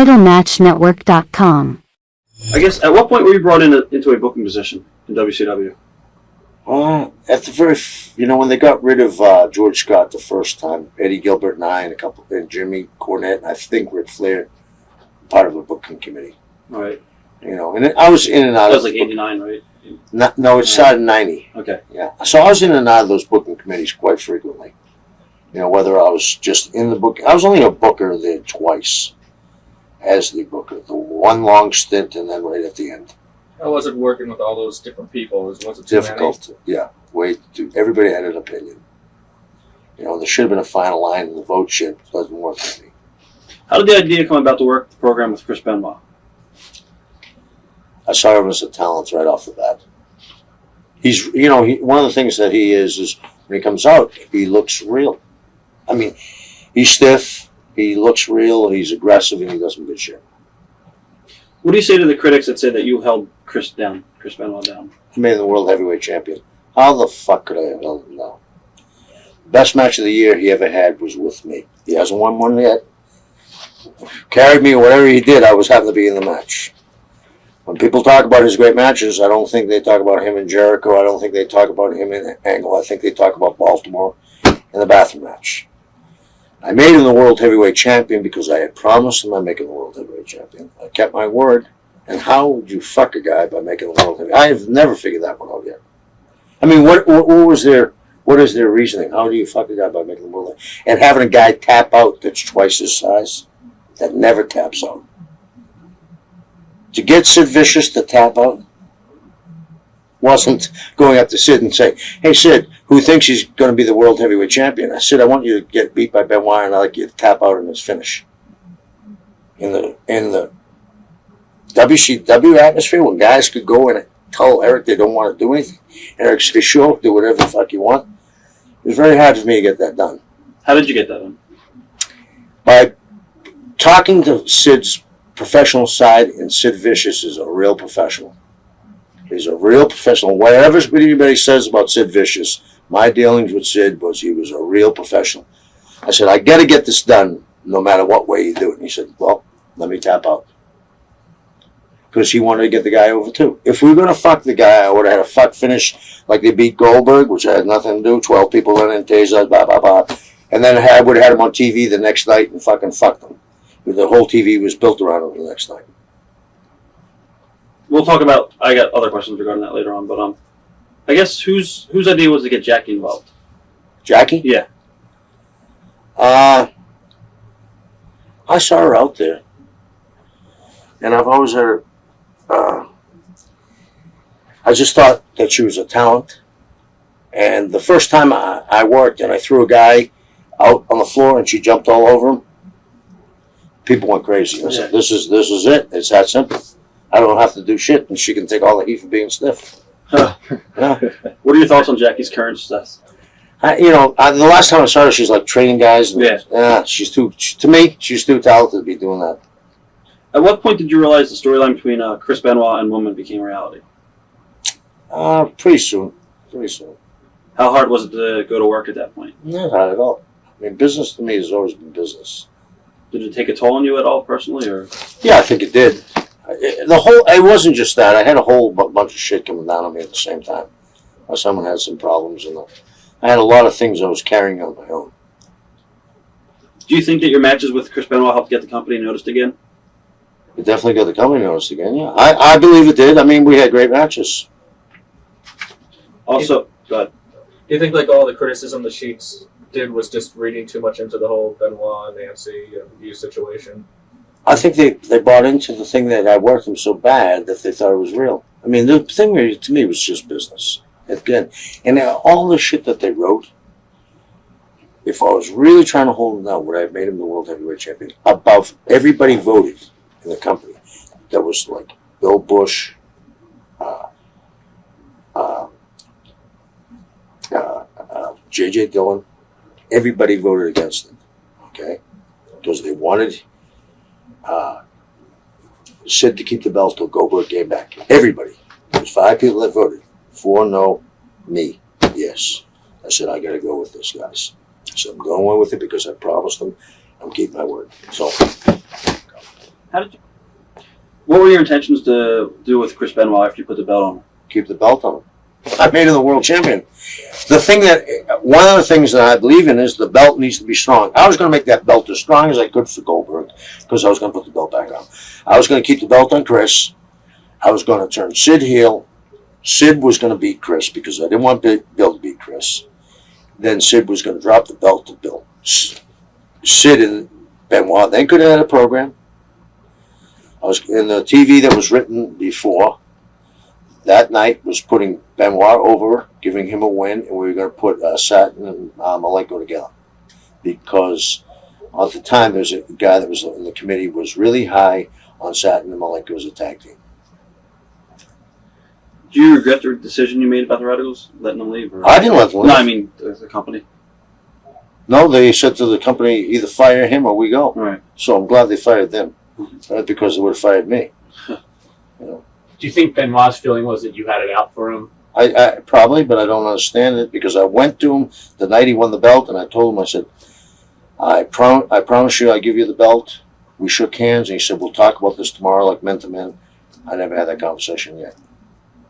TitleMatchNetwork.com. I guess, at what point were you brought into a booking position in WCW? At the very, when they got rid of George Scott the first time, Eddie Gilbert and I, and Jimmy Cornette, and I think Ric Flair, part of a booking committee. All right. And I was in and out. That was like 89, right? No, it started in 90. Okay. Yeah. So I was in and out of those booking committees quite frequently. Whether I was just in the book. I was only a booker there twice as the booker. The one long stint and then right at the end. How was it working with all those different people? Was it difficult? Yeah. Everybody had an opinion. There should have been a final line in the vote shit. It doesn't work for me. How did the idea come about to work the program with Chris Benoit? I saw him as a talent right off the bat. He's, one of the things that he is when he comes out, he looks real. I mean, he's stiff, he looks real, he's aggressive, and he does some good shit. What do you say to the critics that say that you held Chris Benoit down? He made him the world heavyweight champion. How the fuck could I have held him down? Best match of the year he ever had was with me. He hasn't won one yet. Carried me, whatever he did, I was having to be in the match. When people talk about his great matches, I don't think they talk about him in Jericho. I don't think they talk about him in Angle. I think they talk about Baltimore in the bathroom match. I made him the world heavyweight champion because I had promised him I'd make him the world heavyweight champion. I kept my word. And how would you fuck a guy by making him the world heavyweight? I have never figured that one out yet. I mean, what is their reasoning? How do you fuck a guy by making him the world heavyweight? And having a guy tap out that's twice his size, that never taps out. To get Sid Vicious to tap out wasn't going up to Sid and say, "Hey Sid, who thinks he's going to be the world heavyweight champion?" I said, "I want you to get beat by Benoit, and I'd like you to tap out in his finish." In the WCW atmosphere, when guys could go and tell Eric they don't want to do anything, and Eric said, "Sure, do whatever the fuck you want." It was very hard for me to get that done. How did you get that done? By talking to Sid's professional side, and Sid Vicious is a real professional. He's a real professional. Whatever anybody says about Sid Vicious, my dealings with Sid was he was a real professional. I said, "I got to get this done no matter what way you do it." And he said, "Well, let me tap out." Because he wanted to get the guy over too. If we were going to fuck the guy, I would have had a fuck finish like they beat Goldberg, which I had nothing to do. 12 people in and tasers, blah, blah, blah. And then I would have had him on TV the next night and fucking fucked him. The whole TV was built around him the next night. We'll talk about. I got other questions regarding that later on, but I guess whose idea was to get Jackie involved? Jackie? Yeah. I saw her out there, and I've always had her. I just thought that she was a talent, and the first time I worked and I threw a guy out on the floor and she jumped all over him, people went crazy. I said, "This is it. It's that simple. I don't have to do shit, and she can take all the heat for being stiff." Huh. Yeah. What are your thoughts on Jackie's current success? The last time I saw her, she's like training guys. And, yeah. She's too talented to be doing that. At what point did you realize the storyline between Chris Benoit and Woman became reality? Pretty soon. Pretty soon. How hard was it to go to work at that point? Not hard at all. I mean, business to me has always been business. Did it take a toll on you at all personally, or? Yeah, I think it did. It wasn't just that. I had a whole bunch of shit coming down on me at the same time. Someone had some problems, and I had a lot of things I was carrying on my own. Do you think that your matches with Chris Benoit helped get the company noticed again? It definitely got the company noticed again, yeah. I believe it did. I mean, we had great matches. Also, go ahead. Do you think like all the criticism the Sheets did was just reading too much into the whole Benoit and Nancy view situation? I think they bought into the thing that I worked them so bad that they thought it was real. I mean, the thing to me was just business. Again, and all the shit that they wrote, if I was really trying to hold him down, would I have made him the world heavyweight champion? About everybody voted in the company. That was like Bill Bush, J.J. Dillon. Everybody voted against him, okay? Because they wanted Sid to keep the belt till Goldberg came back. Everybody. There's 5 people that voted. 4 no, me yes. I said, I got to go with this, guys. I said, I'm going with it because I promised them I'm keeping my word. So What were your intentions to do with Chris Benoit after you put the belt on him? Keep the belt on him. I made him the world champion. One of the things that I believe in is the belt needs to be strong. I was going to make that belt as strong as I could for Goldberg because I was going to put the belt back on. I was going to keep the belt on Chris. I was going to turn Sid heel. Sid was going to beat Chris because I didn't want Bill to beat Chris. Then Sid was going to drop the belt to Bill. Sid and Benoit then could have had a program. I was in the TV that was written before. That night was putting Benoit over, giving him a win, and we were going to put Satin and Malenko together. Because at the time, there was a guy that was in the committee was really high on Satin and Malenko as a tag team. Do you regret the decision you made about the Radicals, letting them leave? Or? I didn't let them leave. No, I mean the company. No, they said to the company, either fire him or we go. Right. So I'm glad they fired them, right? Because they would have fired me. You know. Do you think Benoit's feeling was that you had it out for him? I probably, but I don't understand it because I went to him the night he won the belt, and I told him, I said, I promise you, I give you the belt. We shook hands, and he said, we'll talk about this tomorrow, like men to men. I never had that conversation yet.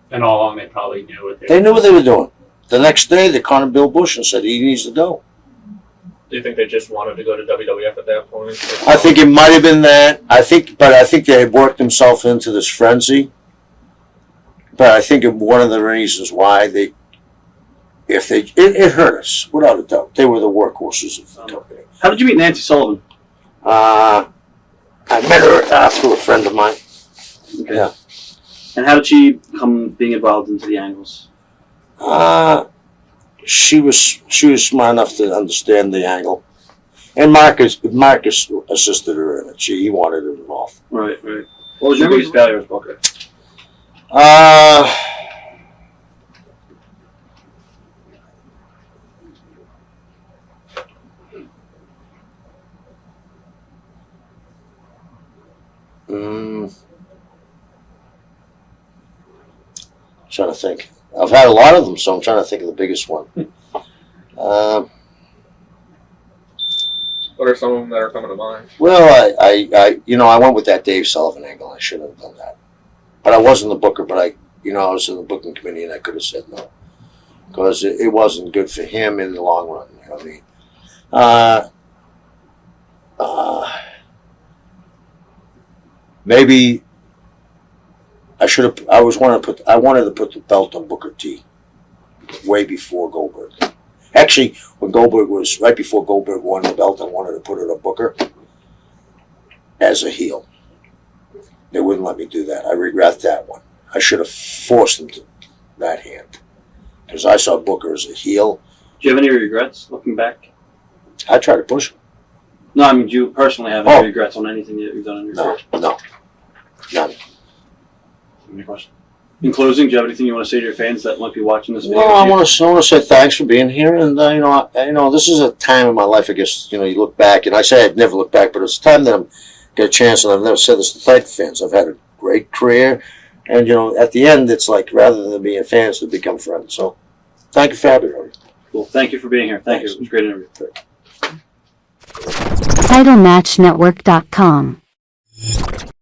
And all along, they probably knew what They knew what they were doing. The next day, they called Bill Bush and said he needs to go. Do you think they just wanted to go to WWF at that point? I think it might have been that. I think they had worked themselves into this frenzy. But I think one of the reasons why it hurt us, without a doubt. They were the workhorses of the company. How did you meet Nancy Sullivan? I met her through a friend of mine. Okay. Yeah. And how did she come being involved into the Angles? She was smart enough to understand the angle, and Marcus assisted her in it. He wanted her involved. Right. What was your biggest failure as Booker? Trying to think. I've had a lot of them, so I'm trying to think of the biggest one. What are some of them that are coming to mind? Well, I went with that Dave Sullivan angle. I shouldn't have done that, but I wasn't the booker. But I was in the booking committee, and I could have said no because it wasn't good for him in the long run. You know what I mean? Maybe I should have. I wanted to put the belt on Booker T. Way before Goldberg. Actually, when Goldberg was right before Goldberg won the belt, I wanted to put it on Booker as a heel. They wouldn't let me do that. I regret that one. I should have forced them to that hand because I saw Booker as a heel. Do you have any regrets looking back? I tried to push him. No, I mean, do you personally have any regrets on anything that you've done in your career? No, none. Any question? In closing, do you have anything you want to say to your fans that might be watching this video? No, I want to say thanks for being here, and this is a time in my life. I guess you look back, and I say I'd never look back, but it's a time that I'm get a chance, and I've never said this to Titan fans. I've had a great career, and at the end, it's like rather than being fans, to become friends. So, thank you for having me. Cool. Thank you for being here. Thank you. It was a great interview. TitleMatchNetwork.com